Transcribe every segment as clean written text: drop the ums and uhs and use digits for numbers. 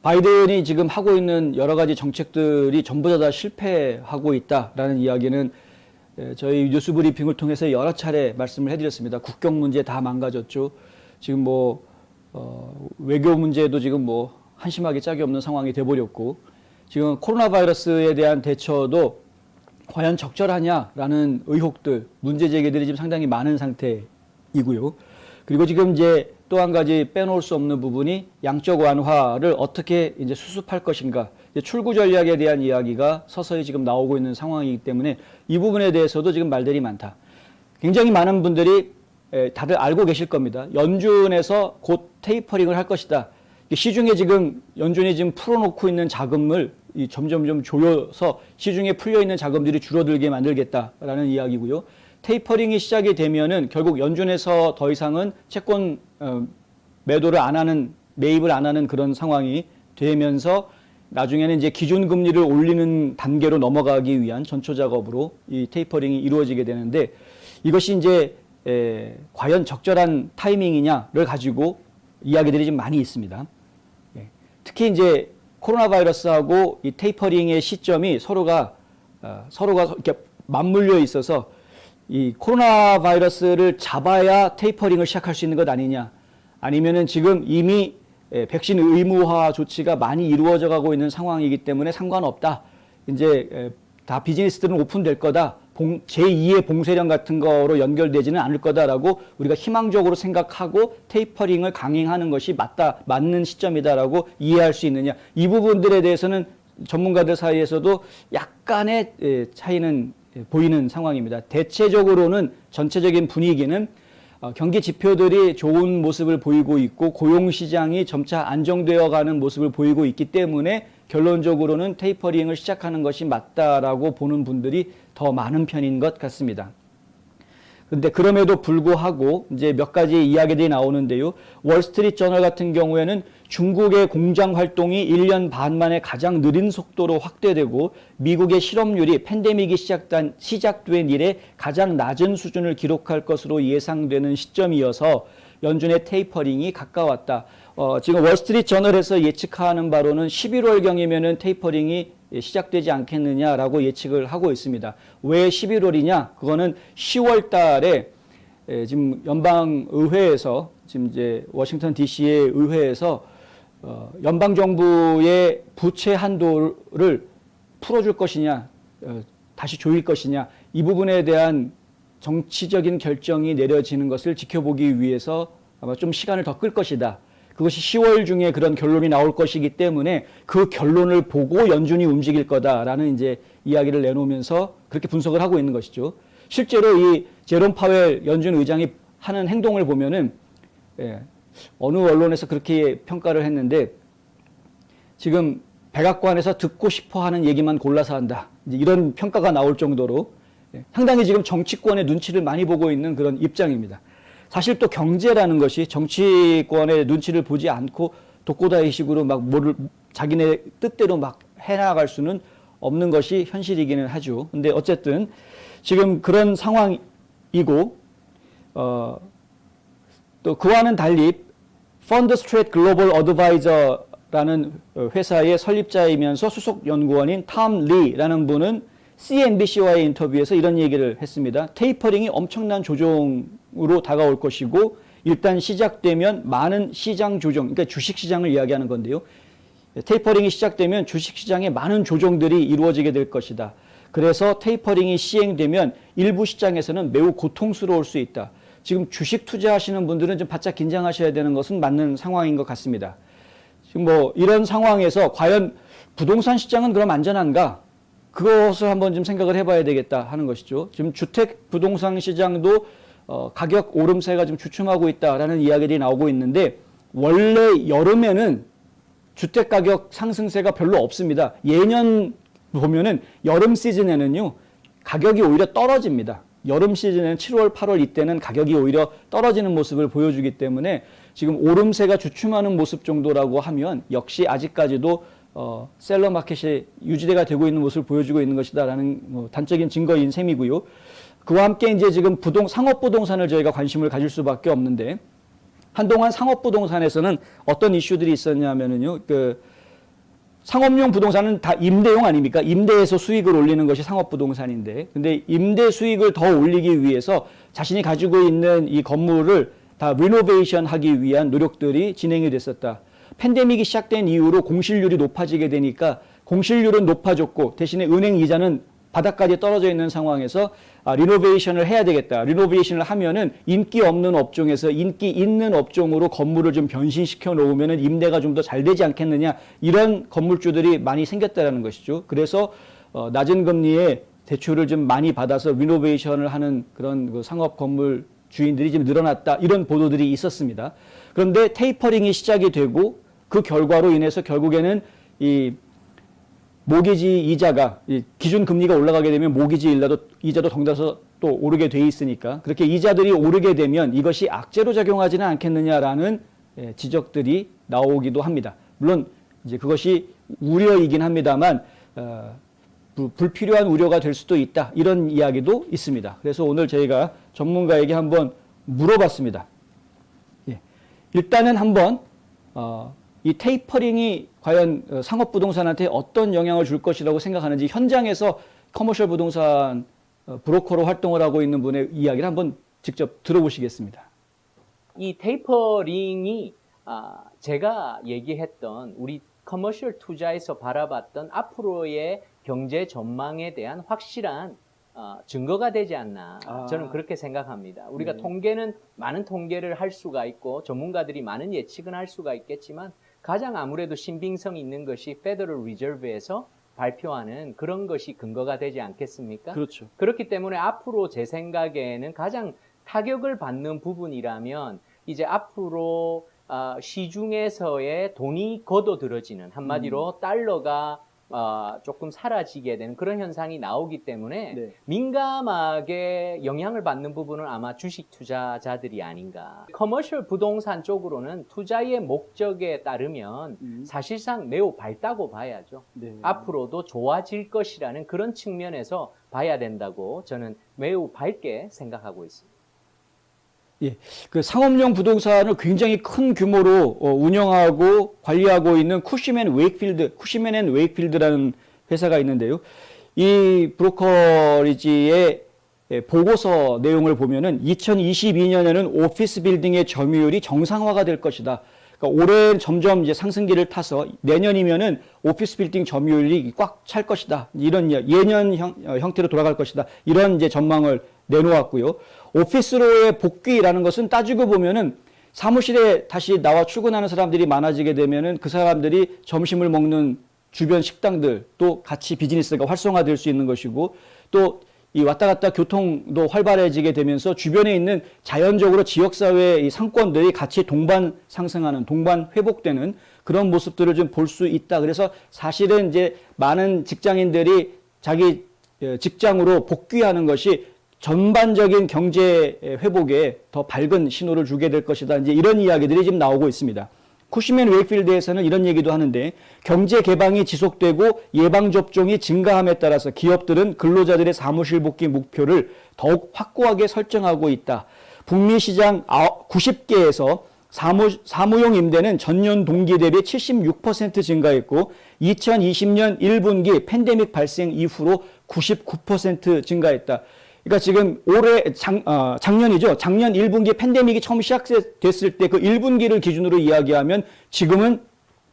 바이든이 지금 하고 있는 여러 가지 정책들이 전부 다 실패하고 있다라는 이야기는 저희 뉴스 브리핑을 통해서 여러 차례 말씀을 해드렸습니다. 국경 문제 다 망가졌죠. 지금 외교 문제도 지금 한심하게 짝이 없는 상황이 돼버렸고, 지금 코로나 바이러스에 대한 대처도 과연 적절하냐라는 의혹들, 문제 제기들이 지금 상당히 많은 상태이고요. 그리고 지금 이제 또 한 가지 빼놓을 수 없는 부분이 양적 완화를 어떻게 이제 수습할 것인가, 출구 전략에 대한 이야기가 서서히 지금 나오고 있는 상황이기 때문에 이 부분에 대해서도 지금 말들이 많다. 굉장히 많은 분들이 다들 알고 계실 겁니다. 연준에서 곧 테이퍼링을 할 것이다. 시중에 지금 연준이 지금 풀어놓고 있는 자금을 점점 조여서 시중에 풀려 있는 자금들이 줄어들게 만들겠다라는 이야기고요. 테이퍼링이 시작이 되면은 결국 연준에서 더 이상은 채권 매도를 안 하는, 매입을 안 하는 그런 상황이 되면서 나중에는 이제 기준금리를 올리는 단계로 넘어가기 위한 전초 작업으로 이 테이퍼링이 이루어지게 되는데, 이것이 이제 과연 적절한 타이밍이냐를 가지고 이야기들이 좀 많이 있습니다. 특히 이제 코로나 바이러스하고 이 테이퍼링의 시점이 서로가 이렇게 맞물려 있어서 이 코로나 바이러스를 잡아야 테이퍼링을 시작할 수 있는 것 아니냐, 아니면은 지금 이미 백신 의무화 조치가 많이 이루어져 가고 있는 상황이기 때문에 상관없다. 이제 다 비즈니스들은 오픈될 거다. 제2의 봉쇄령 같은 거로 연결되지는 않을 거다라고 우리가 희망적으로 생각하고 테이퍼링을 강행하는 것이 맞는 시점이다라고 이해할 수 있느냐. 이 부분들에 대해서는 전문가들 사이에서도 약간의 차이는 보이는 상황입니다. 대체적으로는 전체적인 분위기는 경기 지표들이 좋은 모습을 보이고 있고 고용시장이 점차 안정되어 가는 모습을 보이고 있기 때문에 결론적으로는 테이퍼링을 시작하는 것이 맞다라고 보는 분들이 더 많은 편인 것 같습니다. 근데 그럼에도 불구하고 이제 몇 가지 이야기들이 나오는데요. 월스트리트 저널 같은 경우에는 중국의 공장 활동이 1년 반 만에 가장 느린 속도로 확대되고 미국의 실업률이 팬데믹이 시작된 이래 가장 낮은 수준을 기록할 것으로 예상되는 시점이어서 연준의 테이퍼링이 가까웠다. 지금 월스트리트 저널에서 예측하는 바로는 11월경이면은 테이퍼링이 시작되지 않겠느냐라고 예측을 하고 있습니다. 왜 11월이냐? 그거는 10월 달에 지금 연방의회에서, 지금 이제 워싱턴 DC의 의회에서 연방정부의 부채 한도를 풀어줄 것이냐, 다시 조일 것이냐, 이 부분에 대한 정치적인 결정이 내려지는 것을 지켜보기 위해서 아마 좀 시간을 더 끌 것이다. 그것이 10월 중에 그런 결론이 나올 것이기 때문에 그 결론을 보고 연준이 움직일 거다라는 이제 이야기를 내놓으면서 그렇게 분석을 하고 있는 것이죠. 실제로 이 제롬 파웰 연준 의장이 하는 행동을 보면은 어느 언론에서 그렇게 평가를 했는데, 지금 백악관에서 듣고 싶어 하는 얘기만 골라서 한다. 이제 이런 평가가 나올 정도로 상당히 지금 정치권의 눈치를 많이 보고 있는 그런 입장입니다. 사실 또 경제라는 것이 정치권의 눈치를 보지 않고 독고다이식으로 막 자기네 뜻대로 막 해나갈 수는 없는 것이 현실이기는 하죠. 근데 어쨌든 지금 그런 상황이고, 또 그와는 달리 펀드 스트레이트 글로벌 어드바이저라는 회사의 설립자이면서 수석 연구원인 탐 리라는 분은 CNBC와의 인터뷰에서 이런 얘기를 했습니다. 테이퍼링이 엄청난 조정으로 다가올 것이고, 일단 시작되면 많은 시장 조정, 그러니까 주식시장을 이야기하는 건데요. 테이퍼링이 시작되면 주식시장에 많은 조정들이 이루어지게 될 것이다. 그래서 테이퍼링이 시행되면 일부 시장에서는 매우 고통스러울 수 있다. 지금 주식 투자하시는 분들은 좀 바짝 긴장하셔야 되는 것은 맞는 상황인 것 같습니다. 지금 이런 상황에서 과연 부동산 시장은 그럼 안전한가? 그것을 한번 좀 생각을 해봐야 되겠다 하는 것이죠. 지금 주택 부동산 시장도 가격 오름세가 좀 주춤하고 있다라는 이야기들이 나오고 있는데, 원래 여름에는 주택 가격 상승세가 별로 없습니다. 예년 보면은 여름 시즌에는요, 가격이 오히려 떨어집니다. 여름 시즌에는 7월, 8월 이때는 가격이 오히려 떨어지는 모습을 보여주기 때문에 지금 오름세가 주춤하는 모습 정도라고 하면 역시 아직까지도 셀러 마켓이 유지가 되고 있는 모습을 보여주고 있는 것이다라는 단적인 증거인 셈이고요. 그와 함께 이제 지금 상업부동산을 저희가 관심을 가질 수밖에 없는데, 한동안 상업부동산에서는 어떤 이슈들이 있었냐면은요, 상업용 부동산은 다 임대용 아닙니까? 임대해서 수익을 올리는 것이 상업부동산인데, 근데 임대 수익을 더 올리기 위해서 자신이 가지고 있는 이 건물을 다 리노베이션 하기 위한 노력들이 진행이 됐었다. 팬데믹이 시작된 이후로 공실률이 높아지게 되니까 공실률은 높아졌고 대신에 은행 이자는 바닥까지 떨어져 있는 상황에서 리노베이션을 해야 되겠다. 리노베이션을 하면은 인기 없는 업종에서 인기 있는 업종으로 건물을 좀 변신시켜 놓으면은 임대가 좀 더 잘 되지 않겠느냐. 이런 건물주들이 많이 생겼다라는 것이죠. 그래서 낮은 금리에 대출을 좀 많이 받아서 리노베이션을 하는 그런 그 상업 건물 주인들이 좀 늘어났다. 이런 보도들이 있었습니다. 그런데 테이퍼링이 시작이 되고 그 결과로 인해서 결국에는 이 모기지 이자가 기준 금리가 올라가게 되면 모기지 이자도 덩달아서 또 오르게 돼 있으니까 그렇게 이자들이 오르게 되면 이것이 악재로 작용하지는 않겠느냐라는 지적들이 나오기도 합니다. 물론 이제 그것이 우려이긴 합니다만 불필요한 우려가 될 수도 있다. 이런 이야기도 있습니다. 그래서 오늘 저희가 전문가에게 한번 물어봤습니다. 일단은 한번 이 테이퍼링이 과연 상업부동산한테 어떤 영향을 줄 것이라고 생각하는지 현장에서 커머셜 부동산 브로커로 활동을 하고 있는 분의 이야기를 한번 직접 들어보시겠습니다. 이 테이퍼링이 제가 얘기했던 우리 커머셜 투자에서 바라봤던 앞으로의 경제 전망에 대한 확실한 증거가 되지 않나 저는 그렇게 생각합니다. 우리가 통계는 많은 통계를 할 수가 있고 전문가들이 많은 예측은 할 수가 있겠지만 가장 아무래도 신빙성 있는 것이 페더럴 리저브에서 발표하는 그런 것이 근거가 되지 않겠습니까? 그렇죠. 그렇기 때문에 앞으로 제 생각에는 가장 타격을 받는 부분이라면 이제 앞으로 시중에서의 돈이 걷어들어지는 한마디로 달러가 조금 사라지게 되는 그런 현상이 나오기 때문에 민감하게 영향을 받는 부분은 아마 주식 투자자들이 아닌가. 커머셜 부동산 쪽으로는 투자의 목적에 따르면 사실상 매우 밝다고 봐야죠. 앞으로도 좋아질 것이라는 그런 측면에서 봐야 된다고 저는 매우 밝게 생각하고 있습니다. 그 상업용 부동산을 굉장히 큰 규모로 운영하고 관리하고 있는 쿠시맨 앤 웨이크필드라는 회사가 있는데요. 이 브로커리지의 보고서 내용을 보면은 2022년에는 오피스 빌딩의 점유율이 정상화가 될 것이다. 그러니까 올해는 점점 이제 상승기를 타서 내년이면은 오피스 빌딩 점유율이 꽉 찰 것이다. 이런 예년 형태로 돌아갈 것이다. 이런 이제 전망을 내놓았고요. 오피스로의 복귀라는 것은 따지고 보면은 사무실에 다시 나와 출근하는 사람들이 많아지게 되면은 그 사람들이 점심을 먹는 주변 식당들 또 같이 비즈니스가 활성화될 수 있는 것이고 또 이 왔다 갔다 교통도 활발해지게 되면서 주변에 있는 자연적으로 지역사회의 상권들이 같이 동반 상승하는, 동반 회복되는 그런 모습들을 좀 볼 수 있다. 그래서 사실은 이제 많은 직장인들이 자기 직장으로 복귀하는 것이 전반적인 경제 회복에 더 밝은 신호를 주게 될 것이다. 이제 이런 이야기들이 지금 나오고 있습니다. 쿠시맨 웨이필드에서는 이런 얘기도 하는데 경제 개방이 지속되고 예방접종이 증가함에 따라서 기업들은 근로자들의 사무실 복귀 목표를 더욱 확고하게 설정하고 있다. 북미 시장 90개에서 사무용 임대는 전년 동기 대비 76% 증가했고 2020년 1분기 팬데믹 발생 이후로 99% 증가했다. 그러니까 지금 올해 작년이죠. 작년 1분기 팬데믹이 처음 시작됐을 때 그 1분기를 기준으로 이야기하면 지금은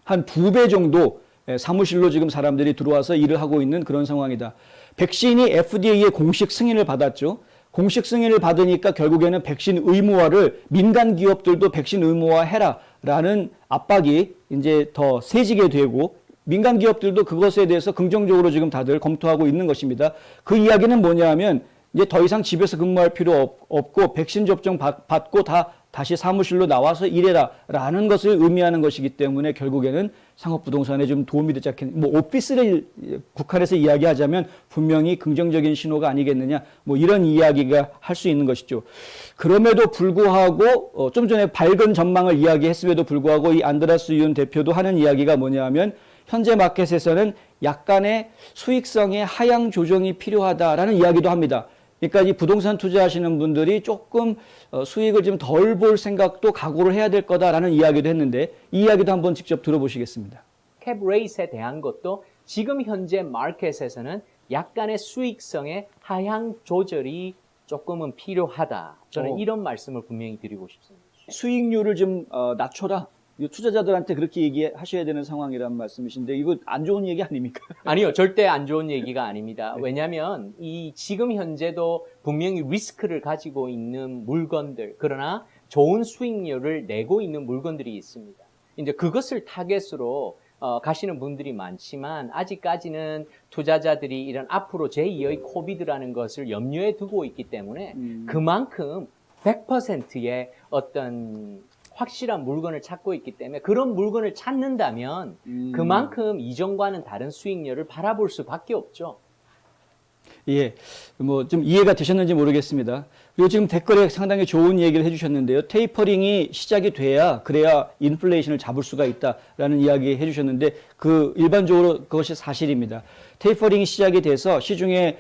한 2배 정도 사무실로 지금 사람들이 들어와서 일을 하고 있는 그런 상황이다. 백신이 FDA의 공식 승인을 받았죠. 공식 승인을 받으니까 결국에는 백신 의무화를 민간 기업들도 백신 의무화해라라는 압박이 이제 더 세지게 되고 민간 기업들도 그것에 대해서 긍정적으로 지금 다들 검토하고 있는 것입니다. 그 이야기는 뭐냐면 이제 더 이상 집에서 근무할 필요 없고 백신 접종 받고 다시 사무실로 나와서 일해라라는 것을 의미하는 것이기 때문에 결국에는 상업부동산에 좀 도움이 되지 않겠느냐. 뭐 오피스를 국한해서 이야기하자면 분명히 긍정적인 신호가 아니겠느냐. 뭐 이런 이야기가 할 수 있는 것이죠. 그럼에도 불구하고 좀 전에 밝은 전망을 이야기했음에도 불구하고 이 안드라스 윤 대표도 하는 이야기가 뭐냐면 현재 마켓에서는 약간의 수익성의 하향 조정이 필요하다라는 이야기도 합니다. 그러니까 이 부동산 투자하시는 분들이 조금 수익을 좀 덜 볼 생각도 각오를 해야 될 거다라는 이야기도 했는데 이 이야기도 한번 직접 들어보시겠습니다. 캡 레이스에 대한 것도 지금 현재 마켓에서는 약간의 수익성의 하향 조절이 조금은 필요하다. 저는 이런 말씀을 분명히 드리고 싶습니다. 수익률을 좀 낮춰라. 이 투자자들한테 그렇게 얘기하셔야 되는 상황이란 말씀이신데 이거 안 좋은 얘기 아닙니까? 아니요, 절대 안 좋은 얘기가 아닙니다. 왜냐하면 이 지금 현재도 분명히 리스크를 가지고 있는 물건들, 그러나 좋은 수익률을 내고 있는 물건들이 있습니다. 이제 그것을 타겟으로 가시는 분들이 많지만 아직까지는 투자자들이 이런 앞으로 제2의 코비드라는 것을 염려에 두고 있기 때문에 그만큼 100%의 어떤 확실한 물건을 찾고 있기 때문에 그런 물건을 찾는다면 그만큼 이전과는 다른 수익률을 바라볼 수밖에 없죠. 예, 뭐 좀 이해가 되셨는지 모르겠습니다. 그리고 지금 댓글에 상당히 좋은 얘기를 해주셨는데요. 테이퍼링이 시작이 그래야 인플레이션을 잡을 수가 있다라는 이야기 해주셨는데 그 일반적으로 그것이 사실입니다. 테이퍼링이 시작이 돼서 시중에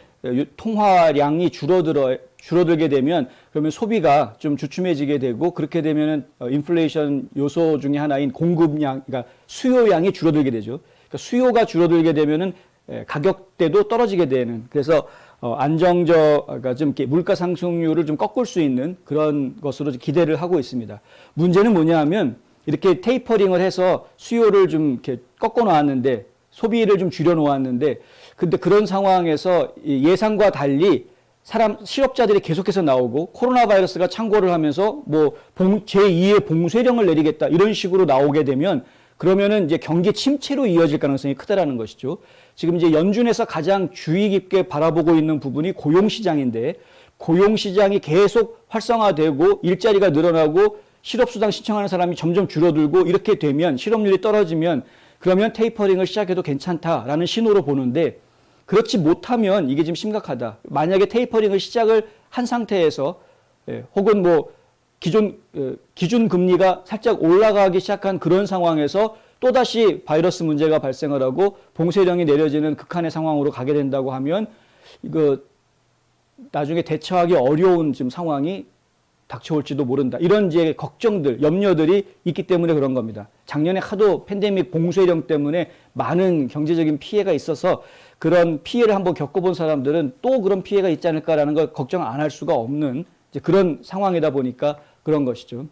통화량이 줄어들게 되면 그러면 소비가 좀 주춤해지게 되고 그렇게 되면은 인플레이션 요소 중에 하나인 공급량, 그러니까 수요량이 줄어들게 되죠. 그러니까 수요가 줄어들게 되면은 가격대도 떨어지게 되는, 그래서 그러니까 좀 이렇게 물가 상승률을 좀 꺾을 수 있는 그런 것으로 기대를 하고 있습니다. 문제는 뭐냐 하면 이렇게 테이퍼링을 해서 수요를 좀 이렇게 꺾어 놓았는데 소비를 좀 줄여 놓았는데 근데 그런 상황에서 예상과 달리 실업자들이 계속해서 나오고 코로나 바이러스가 창궐을 하면서 뭐 제2의 봉쇄령을 내리겠다 이런 식으로 나오게 되면 그러면은 이제 경기 침체로 이어질 가능성이 크다라는 것이죠. 지금 이제 연준에서 가장 주의 깊게 바라보고 있는 부분이 고용시장인데 고용시장이 계속 활성화되고 일자리가 늘어나고 실업수당 신청하는 사람이 점점 줄어들고 이렇게 되면 실업률이 떨어지면 그러면 테이퍼링을 시작해도 괜찮다라는 신호로 보는데 그렇지 못하면 이게 지금 심각하다. 만약에 테이퍼링을 시작을 한 상태에서 혹은 뭐 기준 금리가 살짝 올라가기 시작한 그런 상황에서 또다시 바이러스 문제가 발생을 하고 봉쇄령이 내려지는 극한의 상황으로 가게 된다고 하면 이거 나중에 대처하기 어려운 지금 상황이 닥쳐올지도 모른다. 이런 이제 걱정들, 염려들이 있기 때문에 그런 겁니다. 작년에 하도 팬데믹 봉쇄령 때문에 많은 경제적인 피해가 있어서 그런 피해를 한번 겪어본 사람들은 또 그런 피해가 있지 않을까라는 걸 걱정 안 할 수가 없는 이제 그런 상황이다 보니까 그런 것이죠.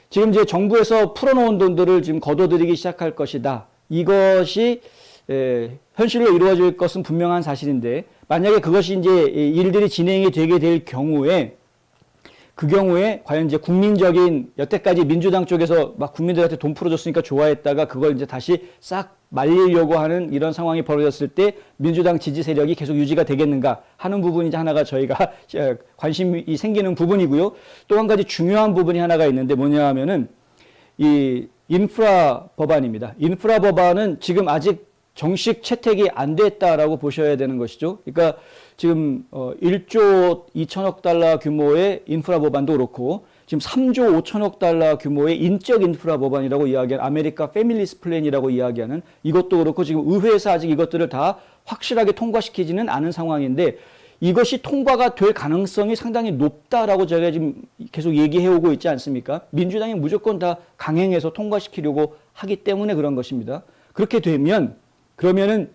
지금 이제 정부에서 풀어놓은 돈들을 지금 거둬들이기 시작할 것이다. 이것이 현실로 이루어질 것은 분명한 사실인데 만약에 그것이 이제 일들이 진행이 되게 될 경우에 그 경우에 과연 이제 국민적인 여태까지 민주당 쪽에서 막 국민들한테 돈 풀어줬으니까 좋아했다가 그걸 이제 다시 싹 말리려고 하는 이런 상황이 벌어졌을 때 민주당 지지 세력이 계속 유지가 되겠는가 하는 부분이 이제 하나가 저희가 관심이 생기는 부분이고요. 또 한 가지 중요한 부분이 하나가 있는데 뭐냐 하면은 이 인프라 법안입니다. 인프라 법안은 지금 아직 정식 채택이 안 됐다라고 보셔야 되는 것이죠. 그러니까 지금 1조 2천억 달러 규모의 인프라 법안도 그렇고 지금 3조 5천억 달러 규모의 인적 인프라 법안이라고 이야기하는 아메리카 패밀리스 플랜이라고 이야기하는 이것도 그렇고 지금 의회에서 아직 이것들을 다 확실하게 통과시키지는 않은 상황인데 이것이 통과가 될 가능성이 상당히 높다라고 저희가 지금 계속 얘기해 오고 있지 않습니까? 민주당이 무조건 다 강행해서 통과시키려고 하기 때문에 그런 것입니다. 그렇게 되면 그러면은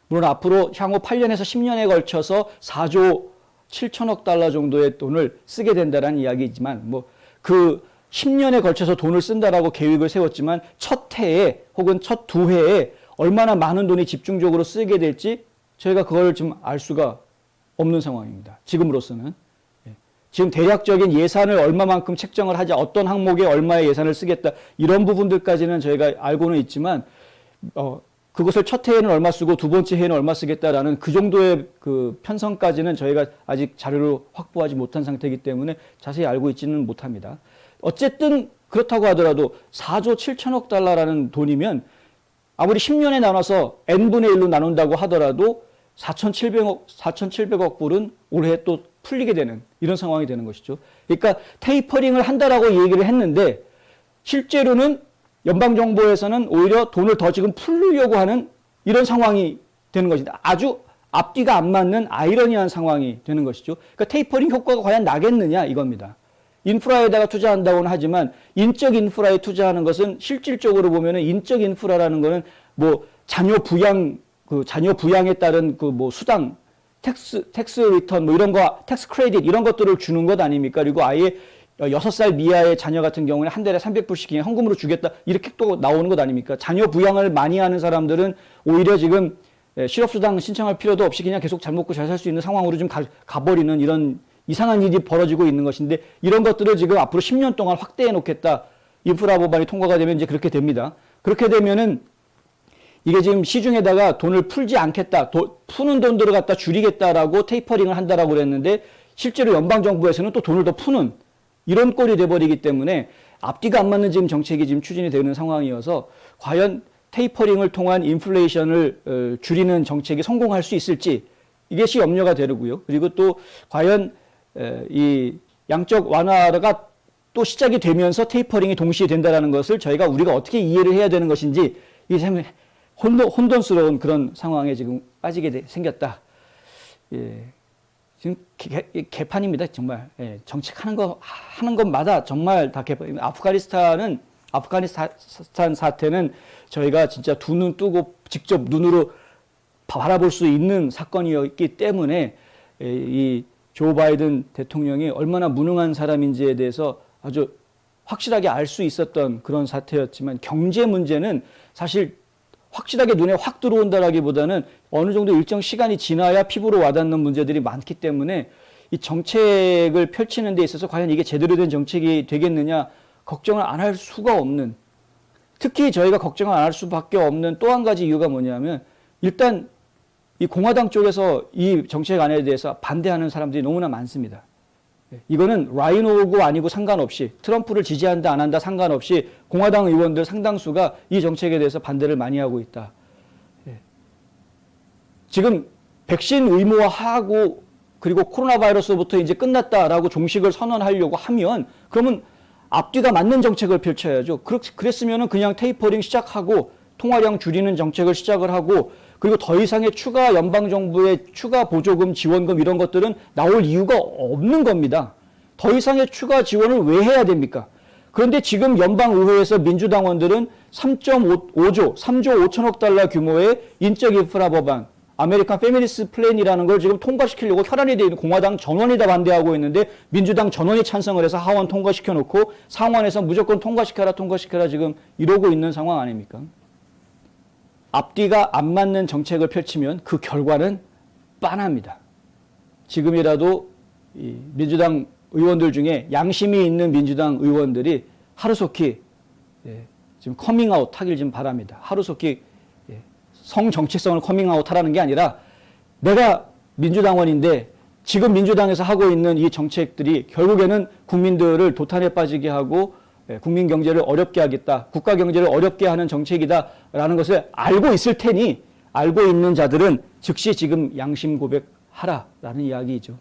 물론 앞으로 향후 8년에서 10년에 걸쳐서 4조 7천억 달러 정도의 돈을 쓰게 된다는 이야기이지만 뭐 그 10년에 걸쳐서 돈을 쓴다라고 계획을 세웠지만 첫 해에 혹은 첫 두 해에 얼마나 많은 돈이 집중적으로 쓰게 될지 저희가 그걸 지금 알 수가 없는 상황입니다. 지금으로서는. 지금 대략적인 예산을 얼마만큼 책정을 하자, 어떤 항목에 얼마의 예산을 쓰겠다 이런 부분들까지는 저희가 알고는 있지만 그것을 첫 해에는 얼마 쓰고 두 번째 해에는 얼마 쓰겠다라는 그 정도의 그 편성까지는 저희가 아직 자료를 확보하지 못한 상태이기 때문에 자세히 알고 있지는 못합니다. 어쨌든 그렇다고 하더라도 4조 7천억 달러라는 돈이면 아무리 10년에 나눠서 n분의 1로 나눈다고 하더라도 4,700억 불은 올해 또 풀리게 되는 이런 상황이 되는 것이죠. 그러니까 테이퍼링을 한다라고 얘기를 했는데 실제로는 연방정부에서는 오히려 돈을 더 지금 풀려고 하는 이런 상황이 되는 것입니다. 아주 앞뒤가 안 맞는 아이러니한 상황이 되는 것이죠. 그러니까 테이퍼링 효과가 과연 나겠느냐 이겁니다. 인프라에다가 투자한다고는 하지만 인적 인프라에 투자하는 것은 실질적으로 보면은 인적 인프라라는 거는 뭐 자녀 부양에 따른 그 뭐 수당, 텍스 리턴 뭐 이런 거, 텍스 크레딧 이런 것들을 주는 것 아닙니까? 그리고 아예 6살 미하의 자녀 같은 경우는 한 달에 300불씩 그냥 현금으로 주겠다 이렇게 또 나오는 것 아닙니까? 자녀 부양을 많이 하는 사람들은 오히려 지금 실업수당 신청할 필요도 없이 그냥 계속 잘 먹고 잘 살 수 있는 상황으로 좀 가버리는 이런 이상한 일이 벌어지고 있는 것인데 이런 것들을 지금 앞으로 10년 동안 확대해 놓겠다. 인프라 법안이 통과가 되면 이제 그렇게 됩니다. 그렇게 되면은 이게 지금 시중에다가 돈을 풀지 않겠다. 푸는 돈들을 갖다 줄이겠다라고 테이퍼링을 한다라고 그랬는데 실제로 연방정부에서는 또 돈을 더 푸는 이런 꼴이 돼버리기 때문에 앞뒤가 안 맞는 지금 정책이 지금 추진이 되는 상황이어서 과연 테이퍼링을 통한 인플레이션을 줄이는 정책이 성공할 수 있을지 이것이 염려가 되고요. 그리고 또 과연 이 양적 완화가 또 시작이 되면서 테이퍼링이 동시에 된다는 것을 우리가 어떻게 이해를 해야 되는 것인지 이게 참 혼돈스러운 그런 상황에 지금 빠지게 생겼다. 예. 지금 개판입니다, 정말. 예. 정책하는 것마다 정말 다 개판입니다. 아프가니스탄 사태는 저희가 진짜 두 눈 뜨고 직접 눈으로 바라볼 수 있는 사건이었기 때문에 이 조 바이든 대통령이 얼마나 무능한 사람인지에 대해서 아주 확실하게 알 수 있었던 그런 사태였지만 경제 문제는 사실 확실하게 눈에 확 들어온다라기보다는 어느 정도 일정 시간이 지나야 피부로 와닿는 문제들이 많기 때문에 이 정책을 펼치는 데 있어서 과연 이게 제대로 된 정책이 되겠느냐 걱정을 안 할 수가 없는, 특히 저희가 걱정을 안 할 수밖에 없는 또 한 가지 이유가 뭐냐면 일단 이 공화당 쪽에서 이 정책안에 대해서 반대하는 사람들이 너무나 많습니다. 이거는 라이노고 아니고 상관없이 트럼프를 지지한다 안 한다 상관없이 공화당 의원들 상당수가 이 정책에 대해서 반대를 많이 하고 있다. 지금 백신 의무화하고 그리고 코로나 바이러스부터 이제 끝났다라고 종식을 선언하려고 하면 그러면 앞뒤가 맞는 정책을 펼쳐야죠. 그랬으면은 그냥 테이퍼링 시작하고 통화량 줄이는 정책을 시작을 하고 그리고 더 이상의 추가 연방정부의 추가 보조금, 지원금 이런 것들은 나올 이유가 없는 겁니다. 더 이상의 추가 지원을 왜 해야 됩니까? 그런데 지금 연방의회에서 민주당원들은 3.3조 5천억 달러 규모의 인적 인프라 법안, 아메리칸 페미니스트 플랜이라는 걸 지금 통과시키려고 혈안이 되어 있는 공화당 전원이 다 반대하고 있는데 민주당 전원이 찬성을 해서 하원 통과시켜 놓고 상원에서 무조건 통과시켜라 지금 이러고 있는 상황 아닙니까? 앞뒤가 안 맞는 정책을 펼치면 그 결과는 빤합니다. 지금이라도 이 민주당 의원들 중에 양심이 있는 민주당 의원들이 하루속히 지금 커밍아웃 하길 좀 바랍니다. 하루속히 성정체성을 커밍아웃 하라는 게 아니라 내가 민주당원인데 지금 민주당에서 하고 있는 이 정책들이 결국에는 국민들을 도탄에 빠지게 하고 국민 경제를 어렵게 하겠다, 국가 경제를 어렵게 하는 정책이다라는 것을 알고 있을 테니 알고 있는 자들은 즉시 지금 양심 고백하라라는 이야기이죠.